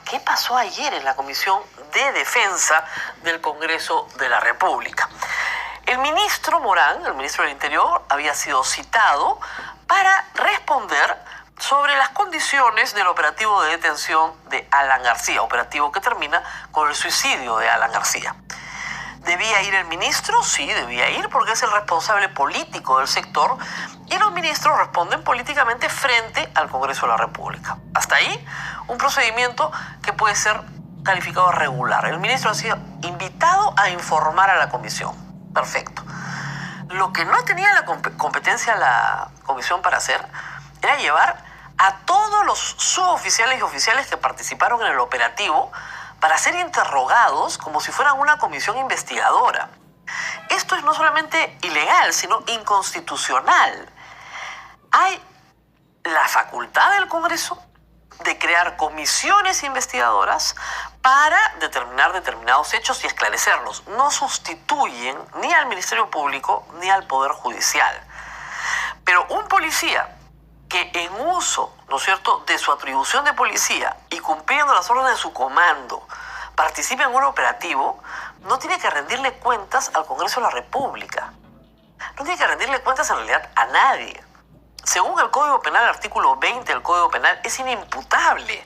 ¿qué pasó ayer en la Comisión de Defensa del Congreso de la República? El ministro Morán, el ministro del Interior, había sido citado para responder sobre las condiciones del operativo de detención de Alan García, operativo que termina con el suicidio de Alan García. ¿Debía ir el ministro? Sí, debía ir porque es el responsable político del sector y los ministros responden políticamente frente al Congreso de la República. Hasta ahí, un procedimiento que puede ser calificado regular. El ministro ha sido invitado a informar a la comisión. Perfecto. Lo que no tenía la competencia la comisión para hacer era llevar a todos los suboficiales y oficiales que participaron en el operativo para ser interrogados como si fueran una comisión investigadora. Esto es no solamente ilegal, sino inconstitucional. Hay la facultad del Congreso de crear comisiones investigadoras para determinar determinados hechos y esclarecerlos. No sustituyen ni al Ministerio Público ni al Poder Judicial. Pero un policía que en uso, ¿no es cierto?, de su atribución de policía y cumpliendo las órdenes de su comando participe en un operativo, no tiene que rendirle cuentas al Congreso de la República. No tiene que rendirle cuentas en realidad a nadie. Según el Código Penal, el artículo 20 del Código Penal, es inimputable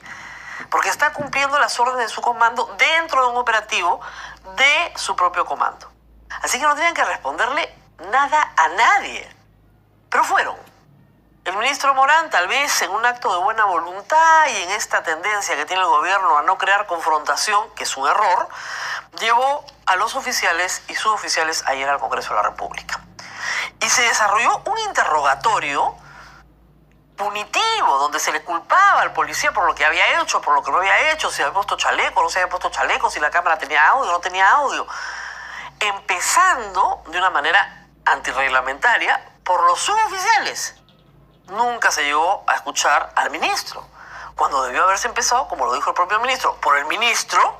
porque está cumpliendo las órdenes de su comando dentro de un operativo de su propio comando. Así que no tienen que responderle nada a nadie. Pero fueron. El ministro Morán, tal vez en un acto de buena voluntad y en esta tendencia que tiene el gobierno a no crear confrontación, que es un error, llevó a los oficiales y suboficiales ayer al Congreso de la República. Y se desarrolló un interrogatorio punitivo, donde se le culpaba al policía por lo que había hecho, por lo que no había hecho, si había puesto chaleco, no se había puesto chaleco, si la cámara tenía audio, no tenía audio. Empezando de una manera antirreglamentaria por los suboficiales. Nunca se llegó a escuchar al ministro, cuando debió haberse empezado, como lo dijo el propio ministro, por el ministro,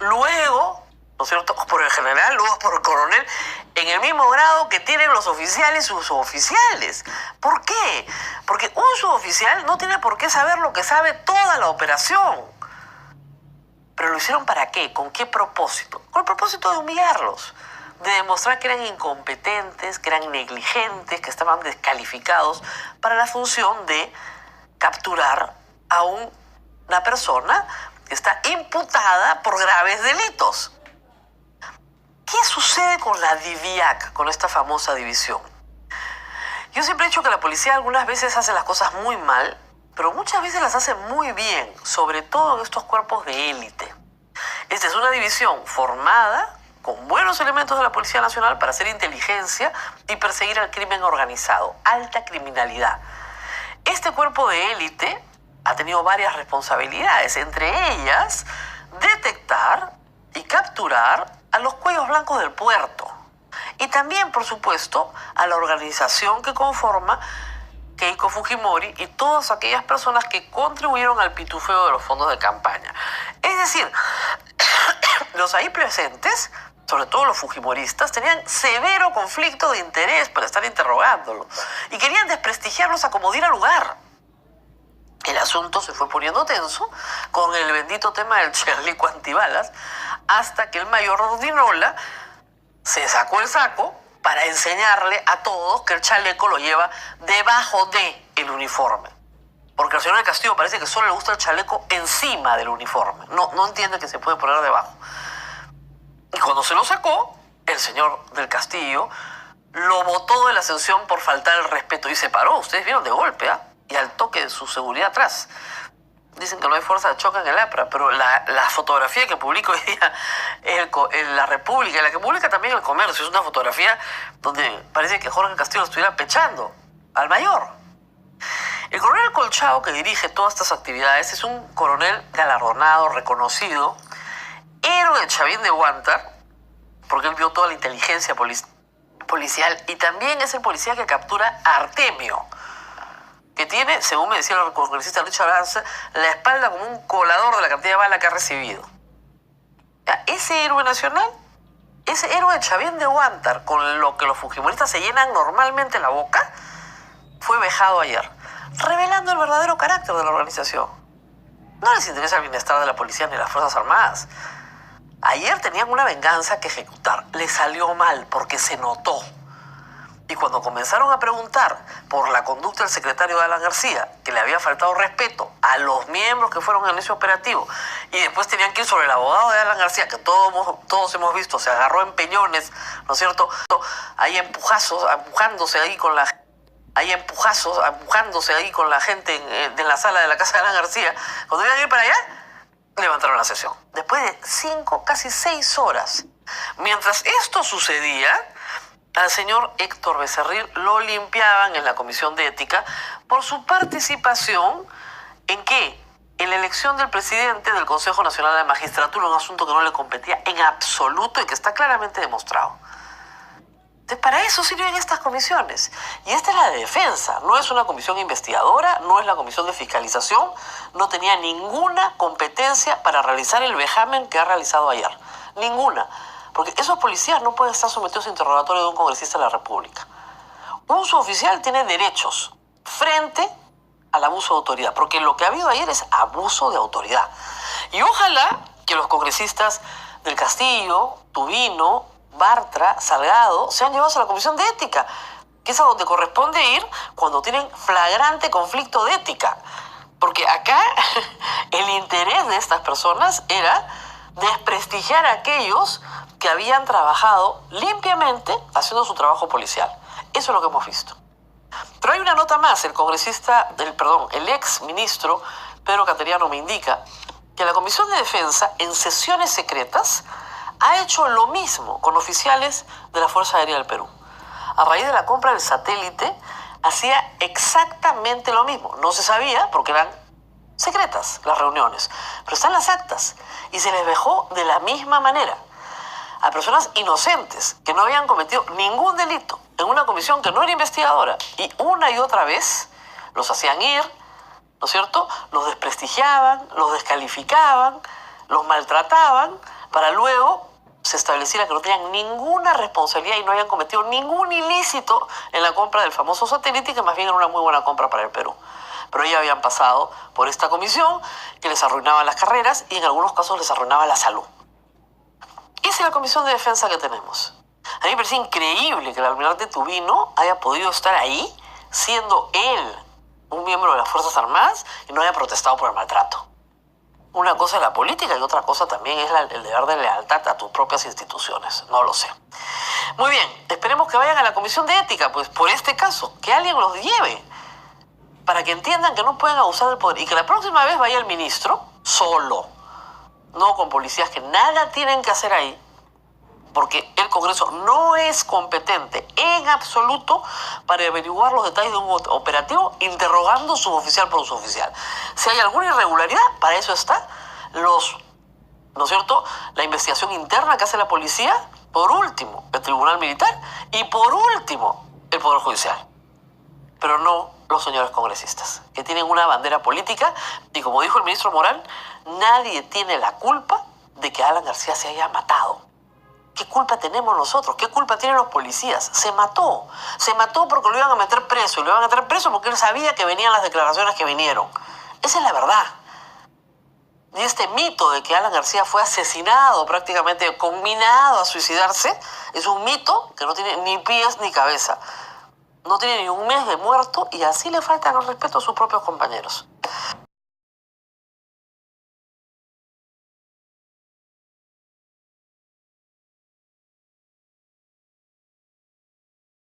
luego, ¿no es cierto?, por el general, luego por el coronel, en el mismo grado que tienen los oficiales y sus suboficiales. ¿Por qué? Porque un suboficial no tiene por qué saber lo que sabe toda la operación. ¿Pero lo hicieron para qué? ¿Con qué propósito? Con el propósito de humillarlos, de demostrar que eran incompetentes, que eran negligentes, que estaban descalificados para la función de capturar a una persona que está imputada por graves delitos. ¿Qué sucede con la DIVIAC, con esta famosa división? Yo siempre he dicho que la policía algunas veces hace las cosas muy mal, pero muchas veces las hace muy bien, sobre todo en estos cuerpos de élite. Esta es una división formada con buenos elementos de la Policía Nacional para hacer inteligencia y perseguir al crimen organizado, alta criminalidad. Este cuerpo de élite ha tenido varias responsabilidades, entre ellas detectar y capturar a los cuellos blancos del puerto y también, por supuesto, a la organización que conforma Keiko Fujimori y todas aquellas personas que contribuyeron al pitufeo de los fondos de campaña. Es decir, los ahí presentes, sobre todo los fujimoristas, tenían severo conflicto de interés para estar interrogándolos y querían desprestigiarlos a como diera lugar. El asunto se fue poniendo tenso con el bendito tema del chaleco antibalas hasta que el mayor Ordinola se sacó el saco para enseñarle a todos que el chaleco lo lleva debajo del uniforme. Porque al señor del Castillo parece que solo le gusta el chaleco encima del uniforme. No entiende que se puede poner debajo. Y cuando se lo sacó, el señor del Castillo lo botó de la ascensión por faltar el respeto y se paró. Ustedes vieron de golpe, ¿ah? Y al toque de su seguridad atrás. Dicen que no hay fuerza de choque en el APRA, pero la fotografía que publica hoy día La República, y la que publica también El Comercio, es una fotografía donde parece que Jorge Castillo estuviera pechando al mayor. El coronel Colchado, que dirige todas estas actividades, es un coronel galardonado, reconocido, héroe de Chavín de Huántar, porque él vio toda la inteligencia policial, y también es el policía que captura a Artemio, que tiene, según me decía el congresista Richard Arce, la espalda como un colador de la cantidad de bala que ha recibido. Ese héroe nacional, ese héroe de Chavín de Huántar, con lo que los fujimoristas se llenan normalmente la boca, fue vejado ayer, revelando el verdadero carácter de la organización. No les interesa el bienestar de la policía ni de las Fuerzas Armadas. Ayer tenían una venganza que ejecutar. Les salió mal porque se notó. Y cuando comenzaron a preguntar por la conducta del secretario de Alan García, que le había faltado respeto a los miembros que fueron en ese operativo, y después tenían que ir sobre el abogado de Alan García, que todos hemos visto, se agarró en peñones, ¿no es cierto? Hay empujándose ahí con la gente en la sala de la casa de Alan García. Cuando iban a ir para allá, levantaron la sesión. Después de 5, casi 6 horas. Mientras esto sucedía, al señor Héctor Becerril lo limpiaban en la Comisión de Ética por su participación en ¿qué? En la elección del presidente del Consejo Nacional de Magistratura, un asunto que no le competía en absoluto y que está claramente demostrado. Entonces, para eso sirven estas comisiones. Y esta es la de defensa, no es una comisión investigadora, no es la comisión de fiscalización, no tenía ninguna competencia para realizar el vejamen que ha realizado ayer. Ninguna. Porque esos policías no pueden estar sometidos a interrogatorio de un congresista de la República. Un suboficial tiene derechos frente al abuso de autoridad, porque lo que ha habido ayer es abuso de autoridad. Y ojalá que los congresistas del Castillo, Tubino, Bartra, Salgado, sean llevados a la Comisión de Ética, que es a donde corresponde ir cuando tienen flagrante conflicto de ética. Porque acá el interés de estas personas era desprestigiar a aquellos que habían trabajado limpiamente haciendo su trabajo policial. Eso es lo que hemos visto. Pero hay una nota más. El ex ministro Pedro Cateriano me indica que la Comisión de Defensa, en sesiones secretas, ha hecho lo mismo con oficiales de la Fuerza Aérea del Perú. A raíz de la compra del satélite, hacía exactamente lo mismo. No se sabía porque eran secretas las reuniones, pero están las actas y se les vejó de la misma manera a personas inocentes que no habían cometido ningún delito en una comisión que no era investigadora, y una y otra vez los hacían ir, ¿no es cierto? Los desprestigiaban, los descalificaban, los maltrataban, para luego se estableciera que no tenían ninguna responsabilidad y no habían cometido ningún ilícito en la compra del famoso satélite, que más bien era una muy buena compra para el Perú. Pero ya habían pasado por esta comisión que les arruinaba las carreras y en algunos casos les arruinaba la salud. Esa es la Comisión de Defensa que tenemos. A mí me parece increíble que el almirante Tubino haya podido estar ahí, siendo él un miembro de las Fuerzas Armadas, y no haya protestado por el maltrato. Una cosa es la política y otra cosa también es el deber de lealtad a tus propias instituciones. No lo sé. Muy bien, esperemos que vayan a la Comisión de Ética, pues por este caso, que alguien los lleve, para que entiendan que no pueden abusar del poder, y que la próxima vez vaya el ministro solo, no con policías que nada tienen que hacer ahí, porque el Congreso no es competente en absoluto para averiguar los detalles de un operativo interrogando suboficial por suboficial. Si hay alguna irregularidad, para eso está ¿no es cierto?, la investigación interna que hace la policía, por último el Tribunal Militar y por último el Poder Judicial. Pero no los señores congresistas, que tienen una bandera política, y como dijo el ministro Morán, nadie tiene la culpa de que Alan García se haya matado. ¿Qué culpa tenemos nosotros? ¿Qué culpa tienen los policías? Se mató porque lo iban a meter preso, y lo iban a meter preso porque él sabía que venían las declaraciones que vinieron. Esa es la verdad. Y este mito de que Alan García fue asesinado, prácticamente conminado a suicidarse, es un mito que no tiene ni pies ni cabeza. No tiene ni un mes de muerto y así le faltan el respeto a sus propios compañeros.